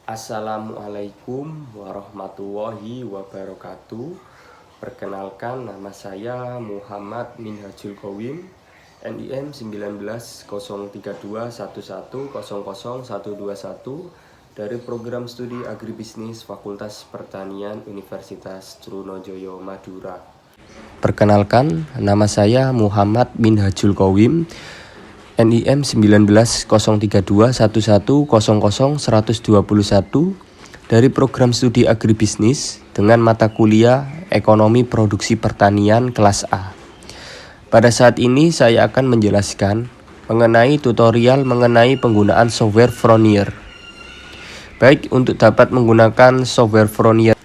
Assalamualaikum warahmatullahi wabarakatuh. Perkenalkan, nama saya Muhammad Minhajul Qawim, NIM 190321100121 dari program studi agribisnis Fakultas Pertanian Universitas Trunojoyo Madura. Perkenalkan, nama saya Muhammad Minhajul Qawim, NIM 190321100121 dari program studi agribisnis dengan mata kuliah Ekonomi Produksi Pertanian kelas A. Pada saat ini saya akan menjelaskan mengenai tutorial mengenai penggunaan software Fronier. Baik, untuk dapat menggunakan software Fronier,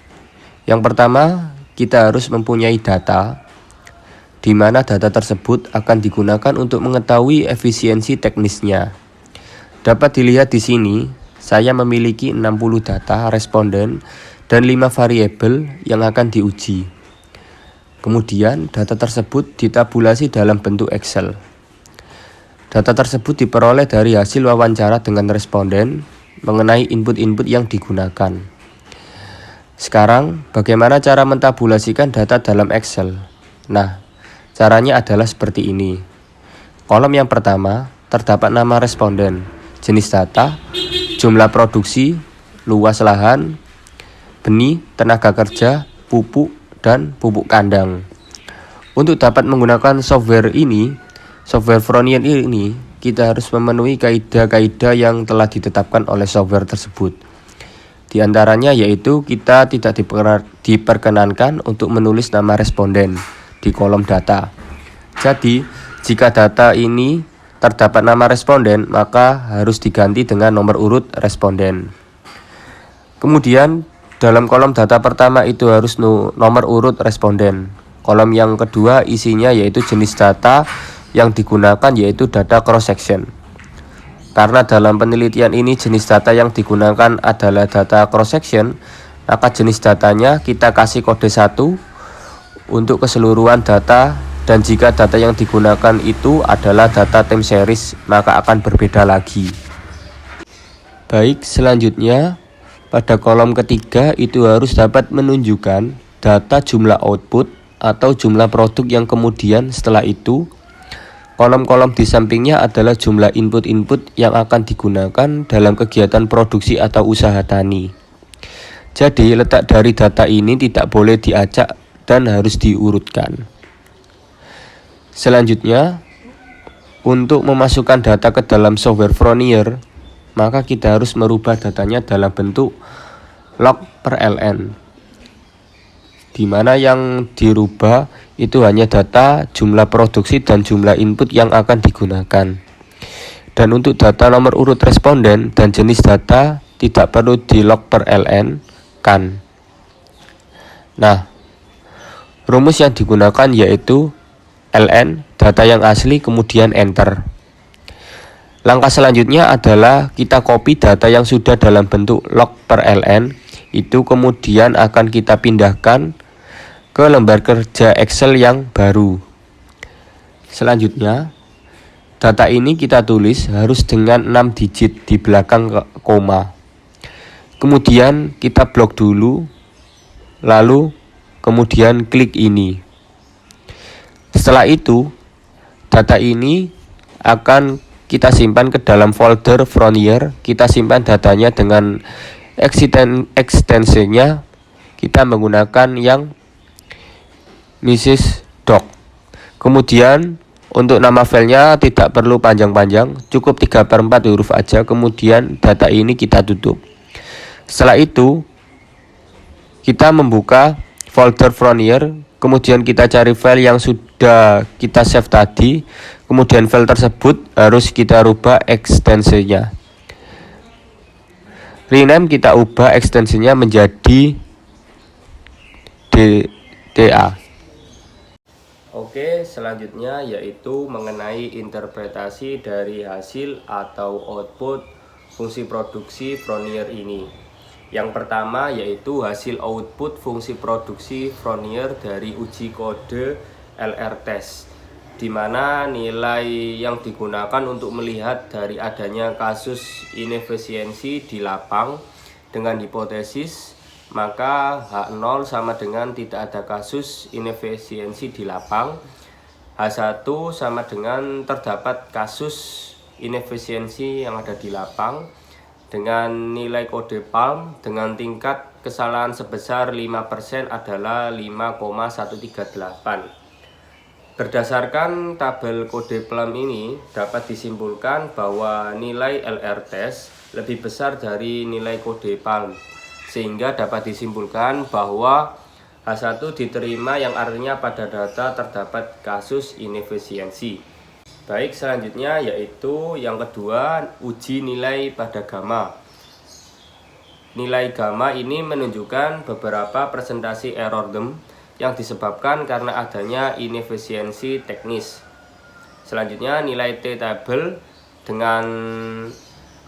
yang pertama kita harus mempunyai data, di mana data tersebut akan digunakan untuk mengetahui efisiensi teknisnya. Dapat dilihat di sini, saya memiliki 60 data responden dan 5 variabel yang akan diuji. Kemudian, data tersebut ditabulasi dalam bentuk Excel. Data tersebut diperoleh dari hasil wawancara dengan responden mengenai input-input yang digunakan. Sekarang, bagaimana cara mentabulasikan data dalam Excel? Nah, caranya adalah seperti ini. Kolom yang pertama terdapat nama responden, jenis data, jumlah produksi, luas lahan, benih, tenaga kerja, pupuk, dan pupuk kandang. Untuk dapat menggunakan software Fronier ini, kita harus memenuhi kaidah-kaidah yang telah ditetapkan oleh software tersebut. Di antaranya yaitu kita tidak diperkenankan untuk menulis nama responden di kolom data. Jadi, jika data ini terdapat nama responden, maka harus diganti dengan nomor urut responden. Kemudian, dalam kolom data pertama itu harus nomor urut responden. Kolom yang kedua isinya yaitu jenis data yang digunakan yaitu data cross section. Karena dalam penelitian ini jenis data yang digunakan adalah data cross section, maka jenis datanya kita kasih kode 1 untuk keseluruhan data, dan jika data yang digunakan itu adalah data time series, maka akan berbeda lagi. Baik, selanjutnya pada kolom ketiga itu harus dapat menunjukkan data jumlah output atau jumlah produk, yang kemudian setelah itu kolom-kolom di sampingnya adalah jumlah input-input yang akan digunakan dalam kegiatan produksi atau usaha tani. Jadi letak dari data ini tidak boleh diacak dan harus diurutkan. Selanjutnya, untuk memasukkan data ke dalam software Fronier, maka kita harus merubah datanya dalam bentuk log/ln, di mana yang dirubah itu hanya data, jumlah produksi, dan jumlah input yang akan digunakan. Dan untuk data nomor urut responden dan jenis data tidak perlu di log/ln kan. Nah, rumus yang digunakan yaitu ln, data yang asli, kemudian enter. Langkah selanjutnya adalah kita copy data yang sudah dalam bentuk log/ln, itu kemudian akan kita pindahkan ke lembar kerja Excel yang baru. Selanjutnya, data ini kita tulis harus dengan 6 digit di belakang koma. Kemudian kita blok dulu, lalu kemudian klik ini. Setelah itu, data ini akan kita simpan ke dalam folder Fronier. Kita simpan datanya dengan ekstensinya. Kita menggunakan yang Mrs. Doc. Kemudian untuk nama filenya tidak perlu panjang-panjang, cukup 3/4 huruf aja. Kemudian data ini kita tutup. Setelah itu, kita membuka folder Fronier, kemudian kita cari file yang sudah kita save tadi, kemudian file tersebut harus kita rubah ekstensinya. Rename kita ubah ekstensinya menjadi DTA. Oke, selanjutnya yaitu mengenai interpretasi dari hasil atau output fungsi produksi Fronier ini. Yang pertama yaitu hasil output fungsi produksi Fronier dari uji kode LR test, di mana nilai yang digunakan untuk melihat dari adanya kasus inefisiensi di lapang dengan hipotesis, maka H0 sama dengan tidak ada kasus inefisiensi di lapang. H1 sama dengan terdapat kasus inefisiensi yang ada di lapang dengan nilai kode PALM dengan tingkat kesalahan sebesar 5% adalah 5,138. Berdasarkan tabel kode PALM ini dapat disimpulkan bahwa nilai LR test lebih besar dari nilai kode PALM, sehingga dapat disimpulkan bahwa H1 diterima yang artinya pada data terdapat kasus inefisiensi. Baik, selanjutnya yaitu yang kedua, uji nilai pada gamma. Nilai gamma ini menunjukkan beberapa presentasi error DEM yang disebabkan karena adanya inefisiensi teknis. Selanjutnya nilai T-table dengan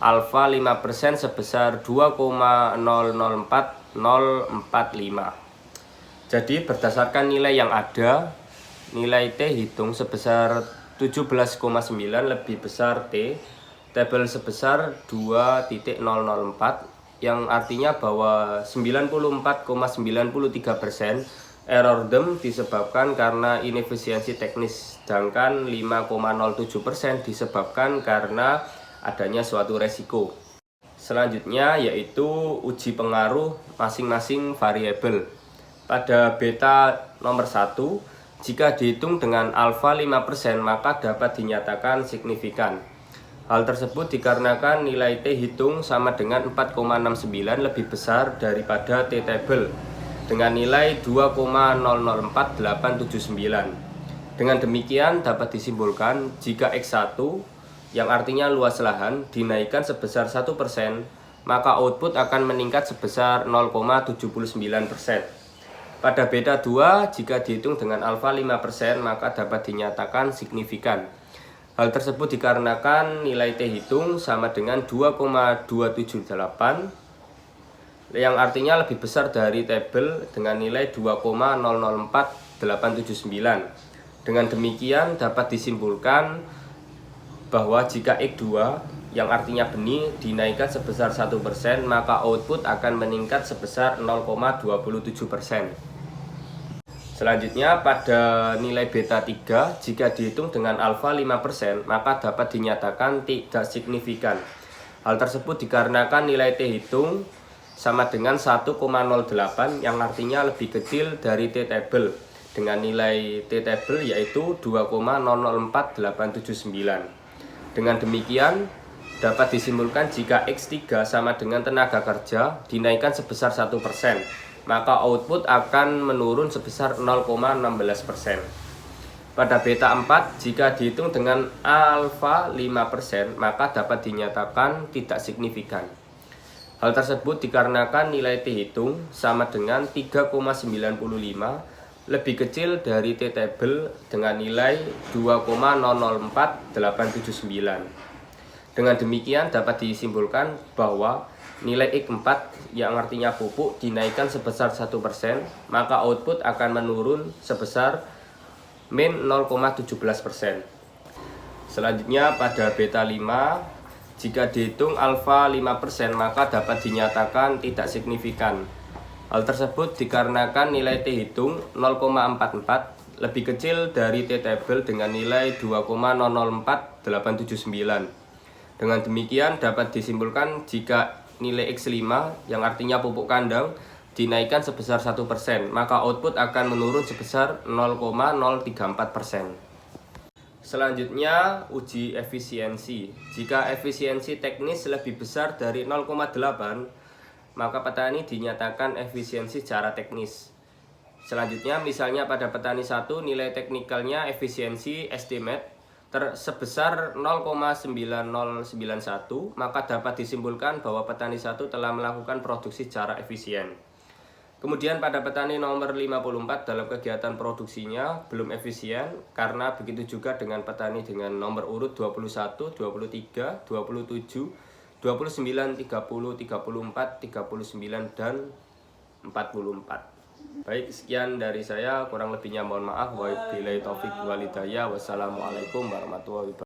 alfa 5% sebesar 2,004045. Jadi berdasarkan nilai yang ada, nilai T hitung sebesar 17,9 lebih besar T, tabel sebesar 2.004, yang artinya bahwa 94,93% error DEM disebabkan karena inefisiensi teknis, sedangkan 5,07% disebabkan karena adanya suatu resiko. Selanjutnya yaitu uji pengaruh masing-masing variabel. Pada beta nomor 1, jika dihitung dengan alfa 5% maka dapat dinyatakan signifikan. Hal tersebut dikarenakan nilai T hitung sama dengan 4,69 lebih besar daripada T-table dengan nilai 2,004879. Dengan demikian dapat disimpulkan jika X1 yang artinya luas lahan dinaikkan sebesar 1%, maka output akan meningkat sebesar 0,79%. Pada beta 2, jika dihitung dengan alfa 5% maka dapat dinyatakan signifikan. Hal tersebut dikarenakan nilai T hitung sama dengan 2,278 yang artinya lebih besar dari tabel dengan nilai 2,004879. Dengan demikian dapat disimpulkan bahwa jika X2 yang artinya benih dinaikkan sebesar 1%, maka output akan meningkat sebesar 0,27%. Selanjutnya pada nilai beta 3, jika dihitung dengan alfa 5% maka dapat dinyatakan tidak signifikan. Hal tersebut dikarenakan nilai T hitung sama dengan 1,08 yang artinya lebih kecil dari T-table dengan nilai T-table yaitu 2,004879. Dengan demikian dapat disimpulkan jika X3 sama dengan tenaga kerja dinaikkan sebesar 1%, maka output akan menurun sebesar 0,16%. Pada beta 4, jika dihitung dengan alfa 5%, maka dapat dinyatakan tidak signifikan. Hal tersebut dikarenakan nilai T hitung sama dengan 3,95 lebih kecil dari T-table dengan nilai 2,004879. Dengan demikian dapat disimpulkan bahwa nilai X4 yang artinya pupuk dinaikkan sebesar 1%, maka output akan menurun sebesar min 0,17%. Selanjutnya pada beta 5, jika dihitung alfa 5% maka dapat dinyatakan tidak signifikan. Hal tersebut dikarenakan nilai T hitung 0,44 lebih kecil dari T-table dengan nilai 2,004879. Dengan demikian dapat disimpulkan jika nilai X5 yang artinya pupuk kandang dinaikkan sebesar 1%, maka output akan menurun sebesar 0,034%. Selanjutnya uji efisiensi. Jika efisiensi teknis lebih besar dari 0,8, maka petani dinyatakan efisiensi secara teknis. Selanjutnya misalnya pada petani 1 nilai teknikalnya efisiensi estimate sebesar 0,9091, maka dapat disimpulkan bahwa petani 1 telah melakukan produksi secara efisien. Kemudian pada petani nomor 54 dalam kegiatan produksinya belum efisien, karena begitu juga dengan petani dengan nomor urut 21, 23, 27, 29, 30, 34, 39, dan 44. Baik, sekian dari saya, kurang lebihnya mohon maaf. Wabillahi taufik walhidayah. Wassalamualaikum warahmatullahi wabarakatuh.